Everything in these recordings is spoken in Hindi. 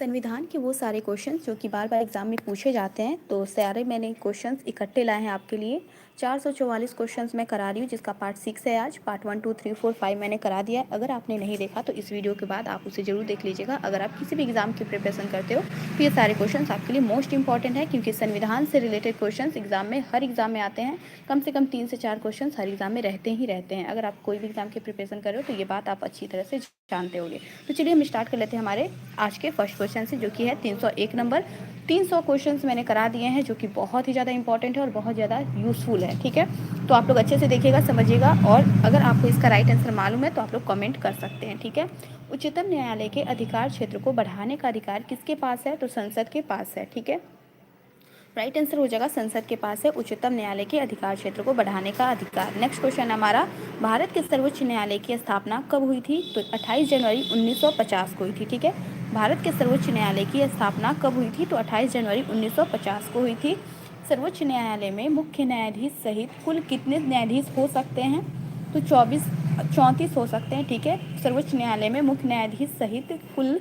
संविधान के वो सारे क्वेश्चंस जो कि बार बार एग्जाम में पूछे जाते हैं, तो सारे मैंने क्वेश्चंस इकट्ठे लाए हैं आपके लिए। 444 क्वेश्चंस मैं करा रही हूँ, जिसका पार्ट 6 है आज। पार्ट 1 2 3 4 5 मैंने करा दिया है। अगर आपने नहीं देखा तो इस वीडियो के बाद आप उसे जरूर देख लीजिएगा। अगर आप किसी भी एग्जाम की प्रिपरेशन करते हो तो ये सारे क्वेश्चन आपके लिए मोस्ट इंपॉर्टेंट है, क्योंकि संविधान से रिलेटेड क्वेश्चन एग्जाम में हर एग्जाम में आते हैं। कम से कम 3 से 4 क्वेश्चन हर एग्जाम में रहते ही रहते हैं। अगर आप कोई भी एग्जाम की प्रिपरेशन कर रहे हो तो ये बात आप अच्छी तरह से जानते होंगे। तो चलिए हम स्टार्ट कर लेते हैं हमारे आज के फर्स्ट क्वेश्चन से, जो कि है 301 नंबर। 300 क्वेश्चंस मैंने करा दिए हैं, जो कि बहुत ही ज़्यादा इंपॉर्टेंट है और बहुत ज़्यादा यूज़फुल है। ठीक है, तो आप लोग अच्छे से देखिएगा, समझिएगा, और अगर आपको इसका राइट आंसर मालूम है तो आप लोग कमेंट कर सकते हैं। ठीक है, उच्चतम न्यायालय के अधिकार क्षेत्र को बढ़ाने का अधिकार किसके पास है? तो संसद के पास है। ठीक है, राइट आंसर हो जाएगा संसद के पास है उच्चतम न्यायालय के अधिकार क्षेत्र को बढ़ाने का अधिकार। नेक्स्ट क्वेश्चन है हमारा, भारत के सर्वोच्च न्यायालय की स्थापना कब हुई थी? तो 28 जनवरी 1950 को हुई थी। ठीक है, भारत के सर्वोच्च न्यायालय की स्थापना कब हुई थी? तो 28 जनवरी 1950 को हुई थी। सर्वोच्च न्यायालय में मुख्य न्यायाधीश सहित कुल कितने न्यायाधीश हो सकते हैं? तो 34 हो सकते हैं। ठीक है, सर्वोच्च न्यायालय में मुख्य न्यायाधीश सहित कुल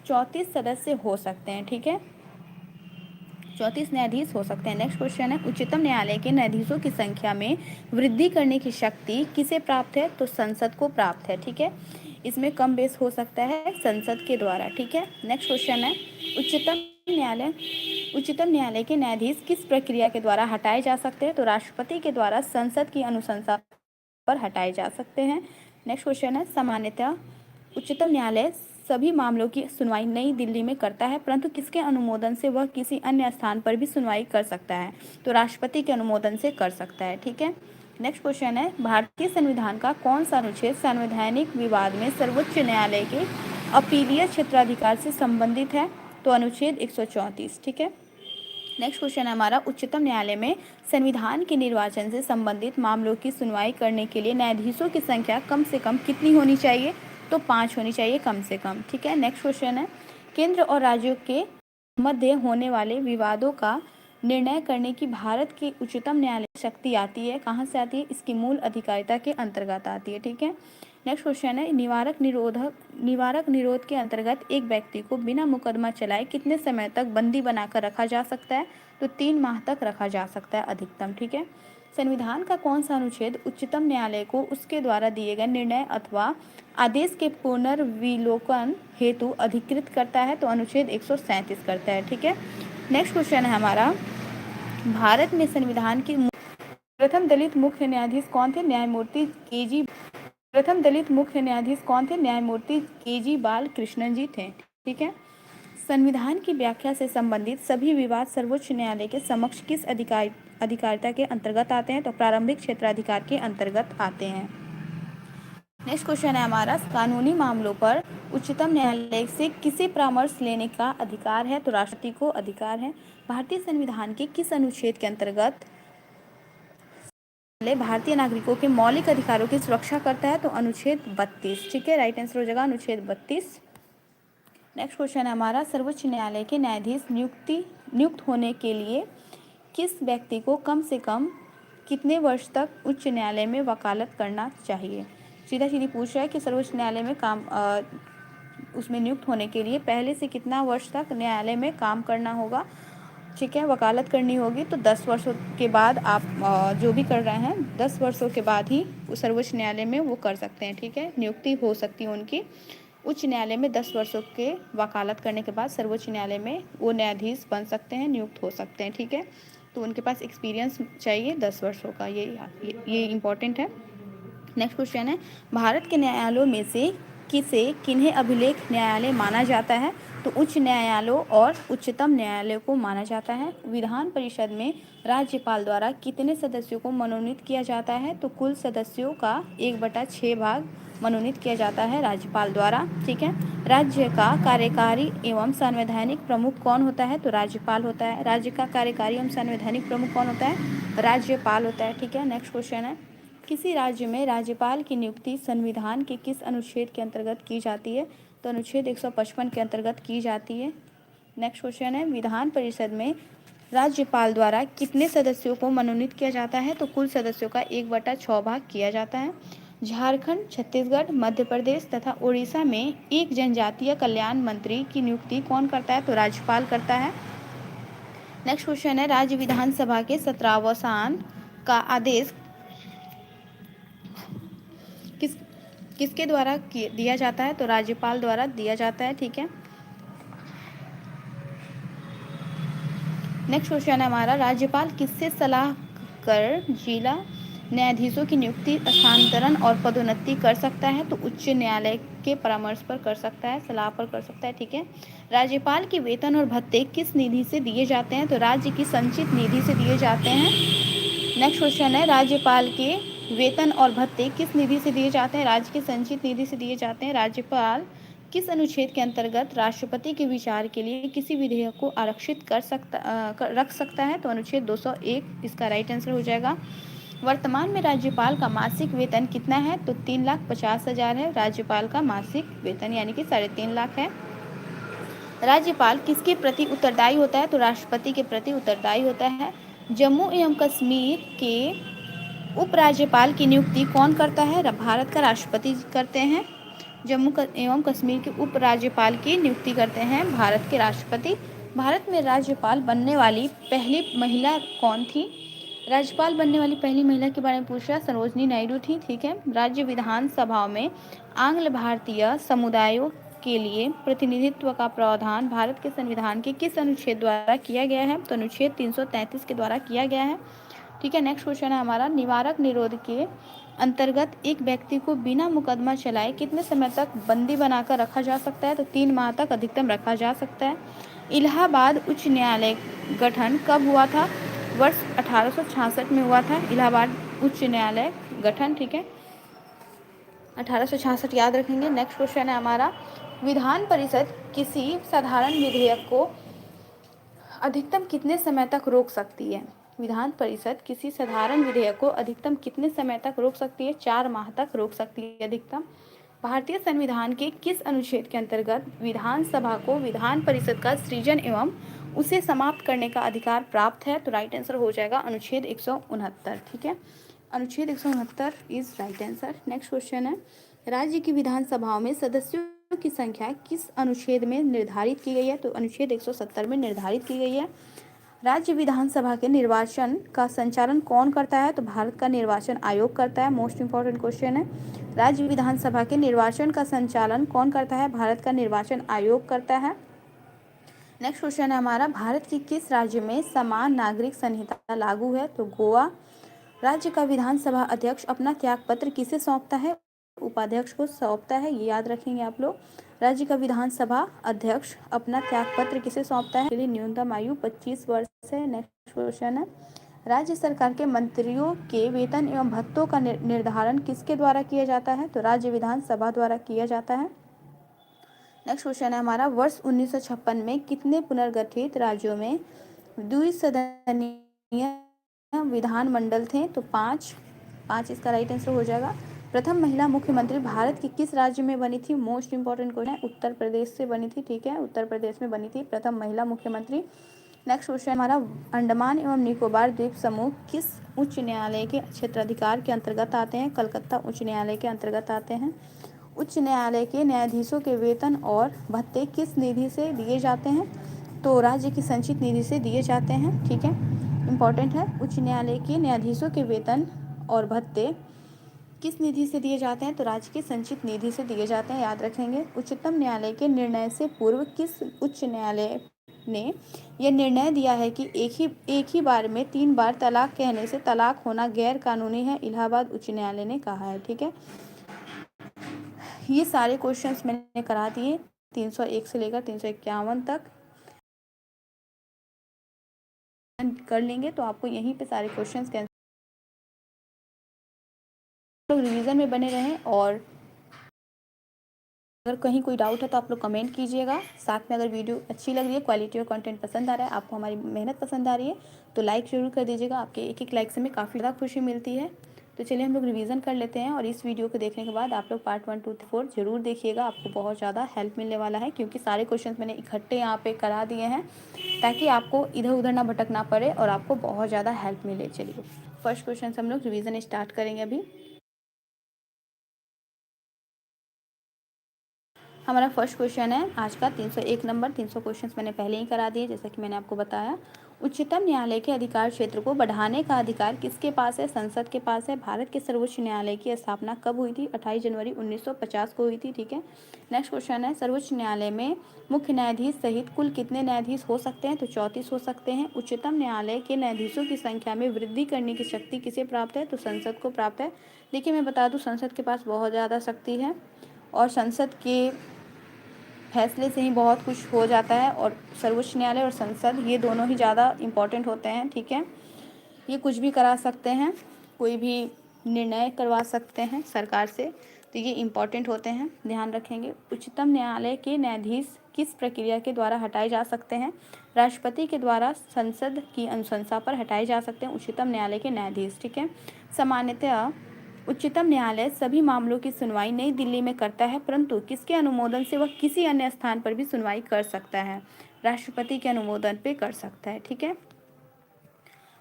34 सदस्य हो सकते हैं। ठीक है, 34 न्यायाधीश हो सकते हैं। नेक्स्ट क्वेश्चन है, उच्चतम न्यायालय के न्यायाधीशों की संख्या में वृद्धि करने की शक्ति किसे प्राप्त है? तो संसद को प्राप्त है। ठीक है, इसमें कम बेस हो सकता है संसद के द्वारा। ठीक है, नेक्स्ट क्वेश्चन है, उच्चतम न्यायालय के न्यायाधीश किस प्रक्रिया के द्वारा हटाए जा सकते हैं? तो राष्ट्रपति के द्वारा संसद की अनुशंसा पर हटाए जा सकते हैं। नेक्स्ट क्वेश्चन है, सामान्यतः उच्चतम न्यायालय सभी मामलों की सुनवाई नई दिल्ली में करता है, परंतु किसके अनुमोदन से वह किसी अन्य स्थान पर भी सुनवाई कर सकता है? तो राष्ट्रपति के अनुमोदन से कर सकता है। ठीक है, नेक्स्ट क्वेश्चन है, भारतीय संविधान का कौन सा अनुच्छेद संवैधानिक विवाद में सर्वोच्च न्यायालय के अपीलीय क्षेत्राधिकार से संबंधित है? तो अनुच्छेद 134। ठीक है, नेक्स्ट क्वेश्चन है हमारा, उच्चतम न्यायालय में संविधान के निर्वाचन से संबंधित मामलों की सुनवाई करने के लिए न्यायाधीशों की संख्या कम से कम कितनी होनी चाहिए? तो 5 होनी चाहिए कम से कम। ठीक है, नेक्स्ट क्वेश्चन है, केंद्र और राज्यों के मध्य होने वाले विवादों का निर्णय करने की भारत की उच्चतम न्यायालय शक्ति आती है, कहाँ से आती है? इसकी मूल अधिकारिता के अंतर्गत आती है। ठीक है, नेक्स्ट क्वेश्चन है, निवारक निरोध के अंतर्गत एक व्यक्ति को बिना मुकदमा चलाए कितने समय तक बंदी बनाकर रखा जा सकता है? तो 3 माह तक रखा जा सकता है अधिकतम। ठीक है, संविधान का कौन सा अनुच्छेद उच्चतम न्यायालय को उसके द्वारा दिए गए निर्णय अथवा आदेश के पुनर्विलोकन हेतु अधिकृत करता है? तो अनुच्छेद 137 करता है। ठीक है, नेक्स्ट क्वेश्चन है हमारा, भारत में संविधान के प्रथम दलित मुख्य न्यायाधीश कौन थे? न्यायमूर्ति के जी बालकृष्णन जी थे। ठीक है, संविधान की व्याख्या से संबंधित सभी विवाद सर्वोच्च न्यायालय के समक्ष किस अधिकारिता के अंतर्गत आते हैं? तो प्रारंभिक क्षेत्राधिकार के अंतर्गत आते हैं। नेक्स्ट क्वेश्चन है हमारा, कानूनी मामलों पर उच्चतम न्यायालय से किसे परामर्श लेने का अधिकार है? तो राष्ट्रपति को अधिकार है। भारतीय संविधान के किस अनुच्छेद के अंतर्गत भारतीय नागरिकों के मौलिक अधिकारों की सुरक्षा करता है? तो अनुच्छेद 32। ठीक है, राइट आंसर हो जाएगा अनुच्छेद 32। नेक्स्ट क्वेश्चन है हमारा, सर्वोच्च न्यायालय के न्यायाधीश नियुक्त होने के लिए किस व्यक्ति को कम से कम कितने वर्ष तक उच्च न्यायालय में वकालत करना चाहिए? सीधा सीधी पूछ रहा है कि सर्वोच्च न्यायालय में उसमें नियुक्त होने के लिए पहले से कितना वर्ष तक न्यायालय में काम करना होगा? ठीक है, वकालत करनी होगी तो 10 वर्षों के बाद आप जो भी कर रहे हैं 10 वर्षों के बाद ही सर्वोच्च न्यायालय में वो कर सकते हैं। ठीक है, नियुक्ति हो सकती है उनकी उच्च न्यायालय में 10 वर्षों के वकालत करने के बाद सर्वोच्च न्यायालय में वो न्यायाधीश बन सकते हैं, नियुक्त हो सकते हैं। ठीक है, तो उनके पास एक्सपीरियंस चाहिए 10 वर्षों का, ये इम्पॉर्टेंट है। नेक्स्ट क्वेश्चन है, भारत के न्यायालयों में से किन्हें अभिलेख न्यायालय माना जाता है? तो उच्च न्यायालयों और उच्चतम न्यायालय को माना जाता है। विधान परिषद में राज्यपाल द्वारा कितने सदस्यों को मनोनीत किया जाता है? तो कुल सदस्यों का 1/6 भाग मनोनीत किया जाता है राज्यपाल द्वारा। ठीक है, राज्य का कार्यकारी एवं संवैधानिक प्रमुख कौन होता है? तो राज्यपाल होता है। राज्य का कार्यकारी एवं संवैधानिक प्रमुख कौन होता है? राज्यपाल होता है। ठीक है, नेक्स्ट क्वेश्चन है, किसी राज्य में राज्यपाल की नियुक्ति संविधान के किस अनुच्छेद के अंतर्गत की जाती है? तो अनुच्छेद 155 के अंतर्गत की जाती है। नेक्स्ट क्वेश्चन है, विधान परिषद में राज्यपाल द्वारा कितने सदस्यों को मनोनीत किया जाता है? तो कुल सदस्यों का 1/6 भाग किया जाता है। झारखंड, छत्तीसगढ़, मध्य प्रदेश तथा उड़ीसा में एक जनजातीय कल्याण मंत्री की नियुक्ति कौन करता है? तो राज्यपाल करता है। नेक्स्ट क्वेश्चन है, राज्य विधानसभा के 17वां का आदेश किसके द्वारा दिया जाता है? तो राज्यपाल द्वारा दिया जाता है। ठीक है। नेक्स्ट क्वेश्चन है हमारा, राज्यपाल किससे सलाह कर जिला न्यायाधीशों की नियुक्ति, स्थानांतरण और पदोन्नति कर सकता है? तो उच्च न्यायालय के परामर्श पर कर सकता है, सलाह पर कर सकता है। ठीक है। राज्यपाल के वेतन और भत्ते किस निधि से दिए जाते हैं? तो राज्य की संचित निधि से दिए जाते हैं। नेक्स्ट क्वेश्चन है, राज्यपाल के वेतन और भत्ते किस निधि से दिए जाते हैं? राज्य की संचित निधि से दिए जाते हैं। राज्यपाल किस अनुच्छेद के अंतर्गत राष्ट्रपति के विचार के लिए किसी विधेयक को आरक्षित रख सकता है? तो अनुच्छेद 201 इसका राइट आंसर हो जाएगा। वर्तमान में राज्यपाल का मासिक वेतन कितना है? तो 3,50,000 है राज्यपाल का मासिक वेतन, यानी कि 3.5 लाख है। राज्यपाल किसके प्रति उत्तरदायी होता है? तो राष्ट्रपति के प्रति उत्तरदायी होता है। जम्मू एवं कश्मीर के उपराज्यपाल की नियुक्ति कौन करता है? भारत का राष्ट्रपति करते हैं। जम्मू एवं कश्मीर के उपराज्यपाल की नियुक्ति करते हैं भारत के राष्ट्रपति। भारत में राज्यपाल बनने वाली पहली महिला कौन थी? राज्यपाल बनने वाली पहली महिला के बारे में पूछ रहा है, सरोजनी नायडू थी। ठीक है। राज्य विधानसभा में आंग्ल भारतीय समुदायों के लिए प्रतिनिधित्व का प्रावधान भारत के संविधान के किस अनुच्छेद द्वारा किया गया है? तो अनुच्छेद 333 के द्वारा किया गया है। ठीक है। नेक्स्ट क्वेश्चन है हमारा, निवारक निरोध के अंतर्गत एक व्यक्ति को बिना मुकदमा चलाए कितने समय तक बंदी बनाकर रखा जा सकता है? तो 3 माह तक अधिकतम रखा जा सकता है। इलाहाबाद उच्च न्यायालय गठन कब हुआ था? वर्ष 1866 में हुआ था इलाहाबाद उच्च न्यायालय गठन। ठीक है। 1866 याद रखेंगे। नेक्स्ट क्वेश्चन है हमारा, विधान परिषद किसी साधारण विधेयक को अधिकतम कितने समय तक रोक सकती है? विधान परिषद किसी साधारण विधेयक को अधिकतम कितने समय तक रोक सकती है? 4 माह तक रोक सकती है अधिकतम। भारतीय संविधान के किस अनुच्छेद के अंतर्गत विधानसभा को विधान परिषद का सृजन एवं उसे समाप्त करने का अधिकार प्राप्त है? तो राइट आंसर हो जाएगा अनुच्छेद 169। ठीक है। अनुच्छेद 169 is right answer. Next question है, राज्य की विधानसभाओं में सदस्यों की संख्या किस अनुच्छेद में निर्धारित की गई है? तो अनुच्छेद 170 में निर्धारित की गई है। राज्य विधानसभा के निर्वाचन का संचालन कौन करता है? तो भारत का निर्वाचन आयोग करता है। मोस्ट इंपॉर्टेंट क्वेश्चन है, राज्य विधानसभा के निर्वाचन का संचालन कौन करता है? भारत का निर्वाचन आयोग करता है। नेक्स्ट क्वेश्चन है हमारा, भारत की किस राज्य में समान नागरिक संहिता लागू है? तो गोवा। राज्य का विधानसभा अध्यक्ष अपना त्यागपत्र किसे सौंपता है? उपाध्यक्ष को सौंपता है, ये याद रखेंगे आप लोग। राज्य का विधानसभा अध्यक्ष अपना त्यागपत्र किसे सौंपता है? के लिए न्यूनतम आयु 25 वर्ष है। नेक्स्ट क्वेश्चन है, राज्य सरकार के मंत्रियों के वेतन एवं भत्तों का निर्धारण किसके द्वारा किया जाता है? तो राज्य विधानसभा द्वारा किया जाता है। नेक्स्ट क्वेश्चन है हमारा, वर्ष 1956 में कितने पुनर्गठित राज्यों में द्विसदनीय विधानमंडल थे? तो 5 इसका राइट आंसर हो जाएगा। प्रथम महिला मुख्यमंत्री भारत के किस राज्य में बनी थी? मोस्ट इंपॉर्टेंट क्वेश्चन है, उत्तर प्रदेश से बनी थी। ठीक है, उत्तर प्रदेश में बनी थी प्रथम महिला मुख्यमंत्री। नेक्स्ट क्वेश्चन हमारा, अंडमान एवं निकोबार द्वीप समूह किस उच्च न्यायालय के क्षेत्राधिकार के अंतर्गत आते हैं? कलकत्ता उच्च न्यायालय के अंतर्गत आते हैं। उच्च न्यायालय के न्यायाधीशों के वेतन और भत्ते किस निधि से दिए जाते हैं? तो राज्य की संचित निधि से दिए जाते हैं। ठीक है, इंपॉर्टेंट है, उच्च न्यायालय के न्यायाधीशों के वेतन और भत्ते किस निधि से दिए जाते हैं? तो राज्य की संचित निधि से दिए जाते हैं, याद रखेंगे। उच्चतम न्यायालय के निर्णय से पूर्व किस उच्च न्यायालय ने यह निर्णय दिया है कि एक ही बार में 3 बार तलाक कहने से तलाक होना गैर कानूनी है? इलाहाबाद उच्च न्यायालय ने कहा है। ठीक है, ये सारे क्वेश्चंस मैंने करा दिए 301 से लेकर 351 तक कर लेंगे, तो आपको यहीं पे सारे क्वेश्चंस के लोग रिवीजन में बने रहें। और अगर कहीं कोई डाउट है तो आप लोग कमेंट कीजिएगा। साथ में अगर वीडियो अच्छी लग रही है, क्वालिटी और कंटेंट पसंद आ रहा है, आपको हमारी मेहनत पसंद आ रही है, तो लाइक जरूर कर दीजिएगा। आपके एक लाइक से हमें काफ़ी ज़्यादा खुशी मिलती है। तो चलिए हम लोग रिवीजन कर लेते हैं, और इस वीडियो को देखने के बाद आप लोग पार्ट 1, 2, 4 जरूर देखिएगा। आपको बहुत ज़्यादा हेल्प मिलने वाला है, क्योंकि सारे क्वेश्चन मैंने इकट्ठे यहाँ पे करा दिए हैं, ताकि आपको इधर उधर ना भटकना पड़े और आपको बहुत ज़्यादा हेल्प मिले। चलिए फर्स्ट क्वेश्चन से हम लोग रिवीजन स्टार्ट करेंगे अभी। हमारा फर्स्ट क्वेश्चन है आज का 301 नंबर। 300 क्वेश्चंस मैंने पहले ही करा दिए, जैसा कि मैंने आपको बताया। उच्चतम न्यायालय के अधिकार क्षेत्र को बढ़ाने का अधिकार किसके पास है? संसद के पास है। भारत के सर्वोच्च न्यायालय की स्थापना कब हुई थी? 28 जनवरी 1950 को हुई थी। ठीक है। नेक्स्ट क्वेश्चन है, सर्वोच्च न्यायालय में मुख्य न्यायाधीश सहित कुल कितने न्यायाधीश हो सकते हैं? तो 34 हो सकते हैं। उच्चतम न्यायालय के न्यायाधीशों की संख्या में वृद्धि करने की शक्ति किसे प्राप्त है? तो संसद को प्राप्त है। देखिए, मैं बता दूं, संसद के पास बहुत ज़्यादा शक्ति है और संसद के फैसले से ही बहुत कुछ हो जाता है। और सर्वोच्च न्यायालय और संसद ये दोनों ही ज़्यादा इम्पोर्टेंट होते हैं। ठीक है। ये कुछ भी करा सकते हैं, कोई भी निर्णय करवा सकते हैं सरकार से, तो ये इम्पोर्टेंट होते हैं, ध्यान रखेंगे। उच्चतम न्यायालय के न्यायाधीश किस प्रक्रिया के द्वारा हटाए जा सकते हैं? राष्ट्रपति के द्वारा संसद की अनुशंसा पर हटाए जा सकते हैं उच्चतम न्यायालय के न्यायाधीश। ठीक है। सामान्यतः उच्चतम न्यायालय सभी मामलों की सुनवाई नई दिल्ली में करता है, परंतु किसके अनुमोदन से वह किसी अन्य स्थान पर भी सुनवाई कर सकता है? राष्ट्रपति के अनुमोदन पे कर सकता है। ठीक है।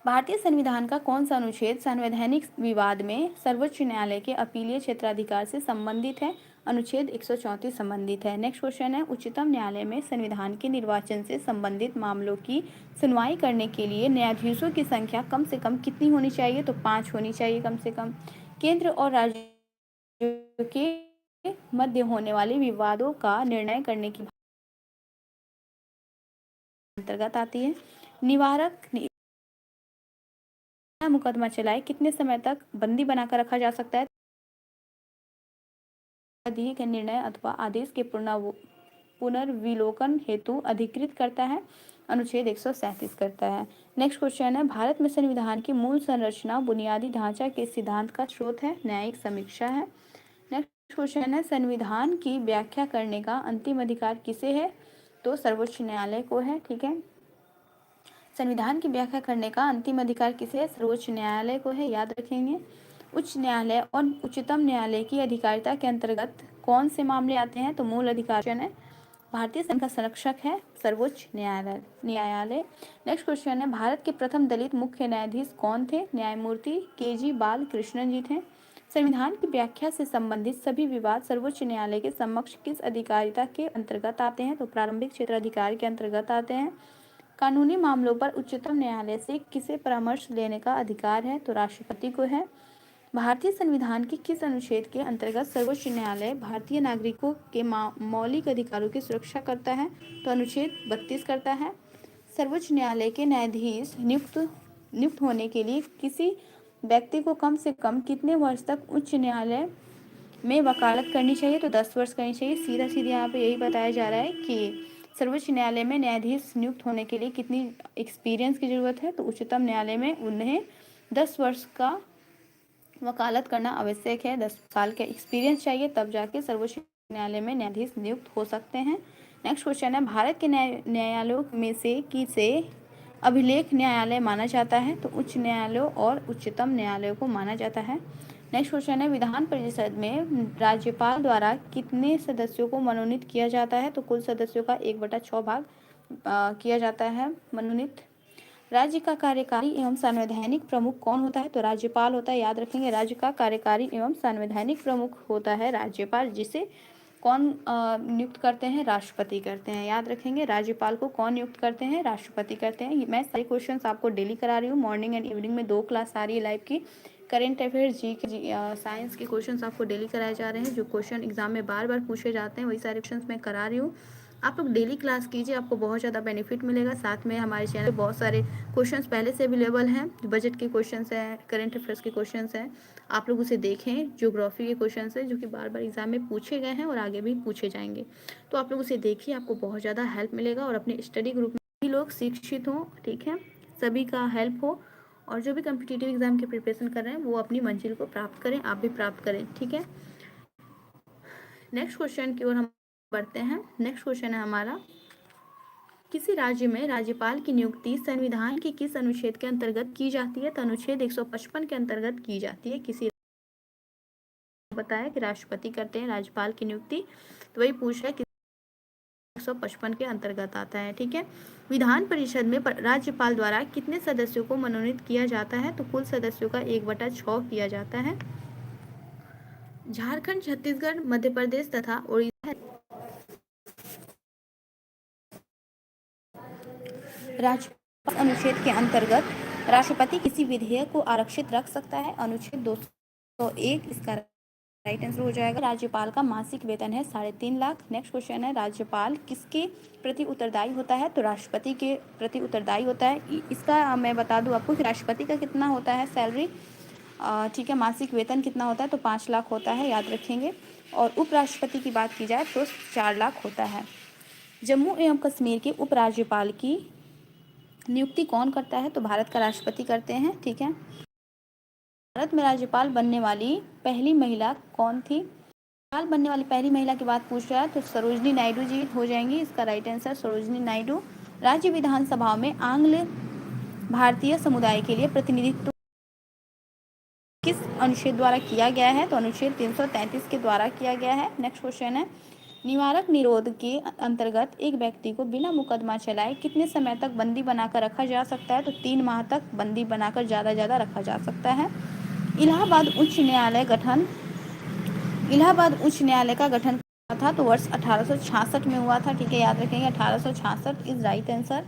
भारतीय संविधान का कौन सा अनुच्छेद संवैधानिक विवाद में सर्वोच्च न्यायालय के अपीलीय क्षेत्राधिकार से संबंधित है? अनुच्छेद 134 संबंधित है। नेक्स्ट क्वेश्चन है, उच्चतम न्यायालय में संविधान के निर्वाचन से संबंधित मामलों की सुनवाई करने के लिए न्यायाधीशों की संख्या कम से कम कितनी होनी चाहिए? तो 5 होनी चाहिए कम से कम। केंद्र और राज्यों के मध्य होने वाले विवादों का निर्णय करने की अंतर्गत आती है। निवारक मुकदमा चलाए कितने समय तक बंदी बनाकर रखा जा सकता है? दिए गए निर्णय अथवा आदेश के पुनर्विलोकन हेतु अधिकृत करता है। अनुच्छेद 137 करता है। नेक्स्ट क्वेश्चन है, भारत में संविधान की मूल संरचना बुनियादी ढांचा के सिद्धांत का स्रोत है? न्यायिक समीक्षा है। नेक्स्ट क्वेश्चन है, संविधान की व्याख्या करने का अंतिम अधिकार किसे है? तो सर्वोच्च न्यायालय को है। ठीक है। संविधान की व्याख्या करने का अंतिम अधिकार किसे है? सर्वोच्च न्यायालय को है, याद रखेंगे। उच्च न्यायालय और उच्चतम न्यायालय की अधिकारिता के अंतर्गत कौन से मामले आते हैं? तो मूल अधिकार है, भारतीय संघ का संरक्षक है सर्वोच्च न्यायालय। नेक्स्ट क्वेश्चन है, भारत के प्रथम दलित मुख्य न्यायाधीश कौन थे? न्यायमूर्ति के.जी. बालकृष्णन जी थे। संविधान की व्याख्या से संबंधित सभी विवाद सर्वोच्च न्यायालय के समक्ष किस अधिकारिता के अंतर्गत आते हैं? तो प्रारंभिक क्षेत्राधिकार के अंतर्गत आते हैं। कानूनी मामलों पर उच्चतम न्यायालय से किसे परामर्श लेने का अधिकार है? तो राष्ट्रपति को है। भारतीय संविधान के किस अनुच्छेद के अंतर्गत सर्वोच्च न्यायालय भारतीय नागरिकों के मौलिक अधिकारों की सुरक्षा करता है? तो अनुच्छेद 32 करता है। सर्वोच्च न्यायालय के न्यायाधीश नियुक्त होने के लिए किसी व्यक्ति को कम से कम कितने वर्ष तक उच्च न्यायालय में वकालत करनी चाहिए? तो 10 वर्ष करनी चाहिए। सीधा सीधा यहाँ पे यही बताया जा रहा है कि सर्वोच्च न्यायालय में न्यायाधीश नियुक्त होने के लिए कितनी एक्सपीरियंस की जरूरत है? तो उच्चतम न्यायालय में उन्हें 10 वर्ष का वकालत करना आवश्यक है। 10 साल का एक्सपीरियंस चाहिए, तब जाके सर्वोच्च न्यायालय में न्यायाधीश नियुक्त हो सकते हैं। नेक्स्ट क्वेश्चन है, भारत के न्यायालयों में से किसे अभिलेख न्यायालय माना जाता है? तो उच्च न्यायालयों और उच्चतम न्यायालयों को माना जाता है। नेक्स्ट क्वेश्चन है, विधान परिषद में राज्यपाल द्वारा कितने सदस्यों को मनोनीत किया जाता है? तो कुल सदस्यों का 1/6 भाग किया जाता है मनोनीत। राज्य का कार्यकारी एवं संवैधानिक प्रमुख कौन होता है? तो राज्यपाल होता है, याद रखेंगे। राज्य का कार्यकारी एवं संवैधानिक प्रमुख होता है राज्यपाल, जिसे कौन नियुक्त करते हैं? राष्ट्रपति करते हैं, याद रखेंगे। राज्यपाल को कौन नियुक्त करते हैं? राष्ट्रपति करते हैं। मैं सारे क्वेश्चंस आपको डेली करा रही हूँ, मॉर्निंग एंड इवनिंग में 2 क्लास आ रही है लाइव की। करेंट अफेयर्स, जी के साइंस के क्वेश्चंस आपको डेली कराए जा रहे हैं। जो क्वेश्चन एग्जाम में बार बार पूछे जाते हैं वही सारे क्वेश्चंस मैं करा रही हूँ। आप लोग डेली क्लास कीजिए, आपको बहुत ज़्यादा बेनिफिट मिलेगा। साथ में हमारे चैनल पे बहुत सारे क्वेश्चंस पहले से अवेलेबल हैं। बजट के क्वेश्चंस हैं, करंट अफेयर्स के क्वेश्चंस हैं, आप लोग उसे देखें। ज्योग्राफी के क्वेश्चंस हैं जो कि बार बार एग्जाम में पूछे गए हैं और आगे भी पूछे जाएंगे, तो आप लोग उसे देखिए, आपको बहुत ज़्यादा हेल्प मिलेगा। और अपने स्टडी ग्रुप में भी लोग शिक्षित हों, ठीक है, सभी का हेल्प हो, और जो भी कम्पिटिटिव एग्जाम की प्रिपरेशन कर रहे हैं वो अपनी मंजिल को प्राप्त करें, आप भी प्राप्त करें, ठीक है। नेक्स्ट क्वेश्चन की ओर हम बढ़ते हैं। नेक्स्ट क्वेश्चन है हमारा, किसी राज्य में राज्यपाल की नियुक्ति संविधान के किस अनुच्छेद के अंतर्गत की जाती है? तो अनुच्छेद 155 के अंतर्गत की जाती है। किसी बताया कि राष्ट्रपति करते हैं राज्यपाल की नियुक्ति, तो वही पूछ रहा है कि 155 के अंतर्गत आता है, ठीक है। विधान परिषद में राज्यपाल द्वारा कितने सदस्यों को मनोनीत किया जाता है? तो कुल सदस्यों का 1/6 किया जाता है। झारखंड, छत्तीसगढ़, मध्य प्रदेश तथा उड़ीसा राष्ट्रपति अनुच्छेद के अंतर्गत राष्ट्रपति किसी विधेयक को आरक्षित रख सकता है। अनुच्छेद 201 इसका राइट आंसर हो जाएगा। राज्यपाल का मासिक वेतन है 3.5 लाख। नेक्स्ट क्वेश्चन है, राज्यपाल किसके प्रति उत्तरदायी होता है? तो राष्ट्रपति के प्रति उत्तरदायी होता है। इसका मैं बता दूं आपको कि राष्ट्रपति का कितना होता है सैलरी, ठीक है, मासिक वेतन कितना होता है? तो 5 लाख होता है, याद रखेंगे। और उपराष्ट्रपति की बात की जाए तो 4 लाख होता है। जम्मू एवं कश्मीर के उपराज्यपाल की नियुक्ति कौन करता है? तो भारत का राष्ट्रपति करते हैं, ठीक है। भारत में राज्यपाल बनने वाली पहली महिला कौन थी? राज्यपाल बनने वाली पहली महिला की बात पूछ रहा है तो सरोजनी नायडू जी हो जाएंगी, इसका राइट आंसर सरोजनी नायडू। राज्य विधानसभा में आंग्ल भारतीय समुदाय के लिए प्रतिनिधित्व किस अनुच्छेद द्वारा किया गया है? तो अनुच्छेद 333 के द्वारा किया गया है। नेक्स्ट क्वेश्चन है, निवारक निरोध के अंतर्गत एक व्यक्ति को बिना मुकदमा चलाए कितने समय तक बंदी बनाकर रखा जा सकता है? तो 3 माह तक बंदी बनाकर ज़्यादा रखा जा सकता है। इलाहाबाद उच्च न्यायालय का गठन था तो वर्ष 1866 में हुआ था, ठीक है, याद रखेंगे 1866 is right answer.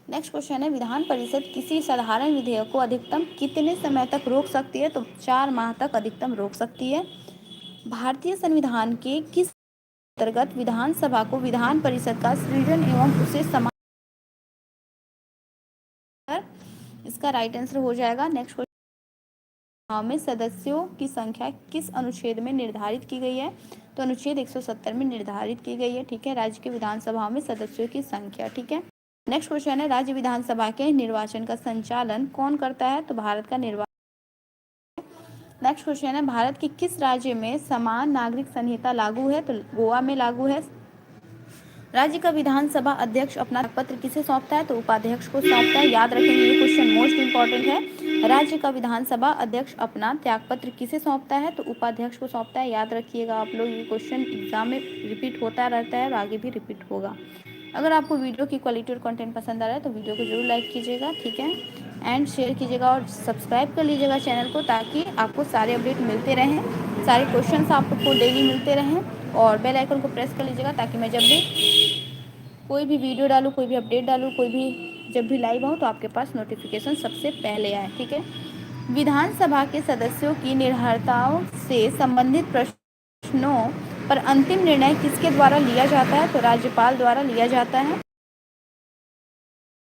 Next question है, विधान परिषद किसी साधारण विधेयक को अधिकतम कितने समय तक रोक सकती है? तो 4 माह तक अधिकतम रोक सकती है। भारतीय संविधान के किस अंतर्गत विधानसभा को विधान परिषद का सृजन एवं उसे समान, इसका राइट आंसर हो जाएगा। नेक्स्ट क्वेश्चन में सदस्यों की संख्या किस अनुच्छेद में निर्धारित की गई है? तो अनुच्छेद 170 में निर्धारित की गई है, ठीक है, राज्य की विधानसभा में सदस्यों की संख्या, ठीक है। नेक्स्ट क्वेश्चन है, राज्य विधानसभा के निर्वाचन का संचालन कौन करता है? तो भारत का निर्वाचन। नेक्स्ट क्वेश्चन है, भारत के किस राज्य में समान नागरिक संहिता लागू है? तो गोवा में लागू है। राज्य का विधानसभा अध्यक्ष अपना पत्र किसे सौंपता है? तो उपाध्यक्ष को सौंपता है, याद रखेंगे, ये क्वेश्चन मोस्ट इंपॉर्टेंट है। राज्य का विधानसभा अध्यक्ष अपना त्यागपत्र किसे सौंपता है? तो उपाध्यक्ष को सौंपता है, याद रखिएगा आप लोग, ये क्वेश्चन एग्जाम में रिपीट होता रहता है और आगे भी रिपीट होगा। अगर आपको वीडियो की क्वालिटी और कंटेंट पसंद आ रहा है तो वीडियो को जरूर लाइक कीजिएगा, ठीक है, एंड शेयर कीजिएगा और सब्सक्राइब कर लीजिएगा चैनल को, ताकि आपको सारे अपडेट मिलते रहें, सारे क्वेश्चंस आपको डेली मिलते रहें। और बेल आइकन को प्रेस कर लीजिएगा ताकि मैं जब भी कोई भी वीडियो डालूँ, कोई भी अपडेट डालूँ, कोई भी जब भी लाइव आऊँ तो आपके पास नोटिफिकेशन सबसे पहले आए, ठीक है। विधानसभा के सदस्यों की निर्भरताओं से संबंधित प्रश्नों पर अंतिम निर्णय किसके द्वारा लिया जाता है? तो राज्यपाल द्वारा लिया जाता है।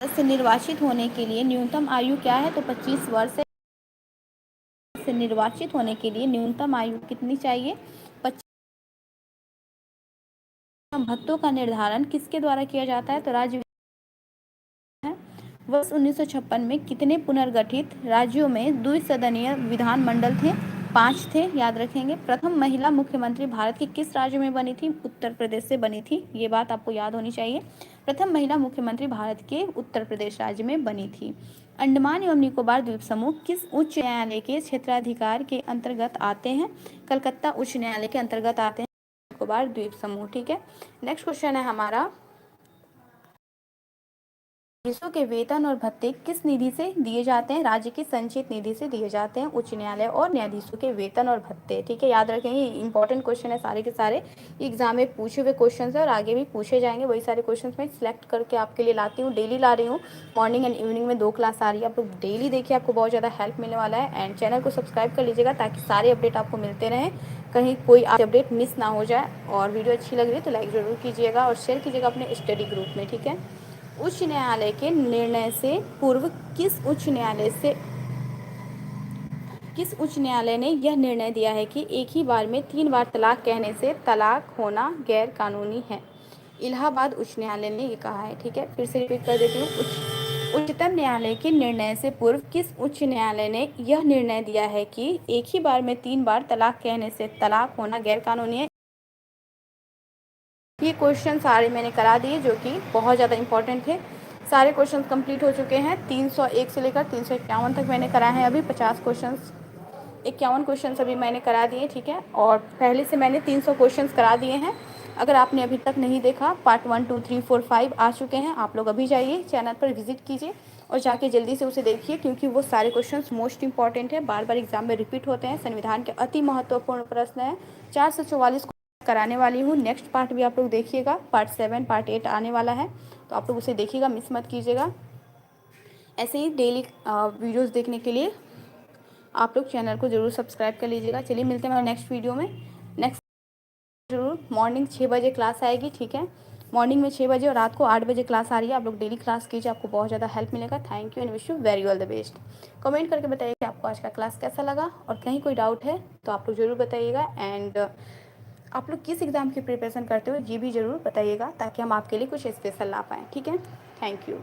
सदस्य निर्वाचित होने के लिए न्यूनतम आयु क्या है? तो 25 वर्ष है। से निर्वाचित होने के लिए न्यूनतम आयु कितनी चाहिए? 25। भत्तों का निर्धारण किसके द्वारा किया जाता है? तो राज्य है। वर्ष 1956 में कितने पुनर्गठित राज्यों में द्विसदनीय विधानमंडल थे? 5 थे, याद रखेंगे। प्रथम महिला मुख्यमंत्री भारत के किस राज्य में बनी थी? उत्तर प्रदेश से बनी थी, ये बात आपको याद होनी चाहिए। प्रथम महिला मुख्यमंत्री भारत के उत्तर प्रदेश राज्य में बनी थी। अंडमान एवं निकोबार द्वीप समूह किस उच्च न्यायालय के क्षेत्राधिकार के अंतर्गत आते हैं? कलकत्ता उच्च न्यायालय के अंतर्गत आते हैं निकोबार द्वीप समूह, ठीक है। नेक्स्ट क्वेश्चन है हमारा, न्यायाधीशों के वेतन और भत्ते किस निधि से दिए जाते हैं? राज्य की संचित निधि से दिए जाते हैं उच्च न्यायालय और न्यायाधीशों के वेतन और भत्ते, ठीक है, याद रखेंगे, इंपॉर्टेंट क्वेश्चन है सारे के सारे, एग्जाम में पूछे हुए क्वेश्चन है और आगे भी पूछे जाएंगे। वही सारे क्वेश्चन मैं सिलेक्ट करके आपके लिए लाती हूँ, डेली ला रही हूँ। मॉर्निंग एंड इवनिंग में 2 क्लास आ रही है, आप लोग डेली देखिए, आपको बहुत ज़्यादा हेल्प मिलने वाला है। एंड चैनल को सब्सक्राइब कर लीजिएगा ताकि सारे अपडेट आपको मिलते रहें, कहीं कोई अपडेट मिस ना हो जाए। और वीडियो अच्छी लग रही है तो लाइक ज़रूर कीजिएगा और शेयर कीजिएगा अपने स्टडी ग्रुप में, ठीक है। उच्च न्यायालय के निर्णय से पूर्व किस उच्च न्यायालय ने यह निर्णय दिया है कि एक ही बार में 3 बार तलाक कहने से तलाक होना गैर कानूनी है? इलाहाबाद उच्च न्यायालय ने ये कहा है, ठीक है। फिर से रिपीट कर देती हूँ, उच्चतम न्यायालय के निर्णय से पूर्व किस उच्च न्यायालय ने यह निर्णय दिया है कि एक ही बार में 3 बार तलाक कहने से तलाक होना गैर कानूनी है? ये क्वेश्चन सारे मैंने करा दिए जो कि बहुत ज़्यादा इंपॉर्टेंट थे। सारे क्वेश्चन कंप्लीट हो चुके हैं, 301 से लेकर 351 तक मैंने कराए हैं। अभी 50 क्वेश्चन, 51 क्वेश्चन अभी मैंने करा दिए, ठीक है। और पहले से मैंने 300 क्वेश्चन करा दिए हैं। अगर आपने अभी तक नहीं देखा, पार्ट 1 2 3 4 5 आ चुके हैं, आप लोग अभी जाइए चैनल पर विजिट कीजिए और जाके जल्दी से उसे देखिए, क्योंकि वो सारे क्वेश्चन मोस्ट इंपॉर्टेंट है, बार बार एग्जाम में रिपीट होते हैं। संविधान के अति महत्वपूर्ण प्रश्न है, 444 कराने वाली हूँ। नेक्स्ट पार्ट भी आप लोग देखिएगा, पार्ट 7 पार्ट 8 आने वाला है, तो आप लोग उसे देखिएगा, मिस मत कीजिएगा। ऐसे ही डेली वीडियोस देखने के लिए आप लोग चैनल को ज़रूर सब्सक्राइब कर लीजिएगा। चलिए मिलते हैं हमारे नेक्स्ट वीडियो में। नेक्स्ट जरूर मॉर्निंग 6 बजे क्लास आएगी, ठीक है। मॉर्निंग में 6 बजे और रात को 8 बजे क्लास आ रही है। आप लोग डेली क्लास कीजिए, आपको बहुत ज़्यादा हेल्प मिलेगा। Thank you and wish you very all the best. Comment करके बताइए कि आपको आज का क्लास कैसा लगा, और कहीं कोई डाउट है तो आप लोग ज़रूर बताइएगा। एंड आप लोग किस एग्ज़ाम की प्रिपरेशन करते हो ये भी ज़रूर बताइएगा, ताकि हम आपके लिए कुछ स्पेशल ला पाएँ, ठीक है। Thank you.